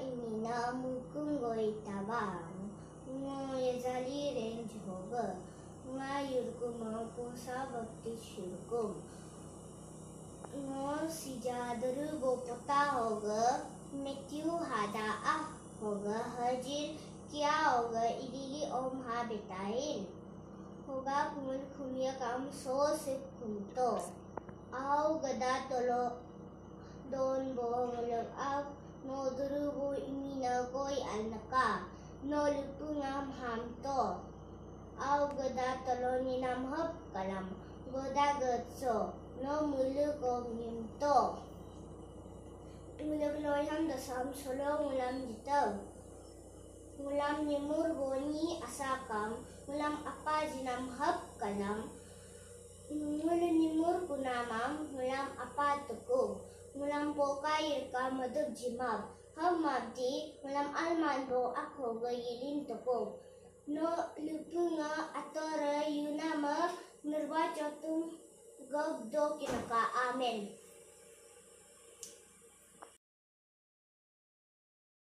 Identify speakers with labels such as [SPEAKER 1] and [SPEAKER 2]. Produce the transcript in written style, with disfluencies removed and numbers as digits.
[SPEAKER 1] imina mukungoi tabang yazali range hoga nga yurkum pusa bhakti shurkum ngo sijadaru gopota होगा मृत्यु हादा आ होगा हजिर क्या होगा इडली ओम हा बेटाइल होगा कुमल खुमिया काम सो से कुमतो आओ गदा तोलो दोन बो मुलग अब नोदरु बो इमीना कोई अलनका नो लुपुंगam ham to आओ गदा तोलो निनाम हब कलम गोदा गत्सो no muluk omnyumto muluk loyam dasam solo mulam jitaw mulam nimur goni asakam mulam apa jinam hab kalam mulam nimur kunamam mulam apa tuku mulam pokair ka madub jimab ham mabdi mulam alman bo akho gayilin tuku no lupunga atora yunama nurwa chotum Gobdo kinaka amen.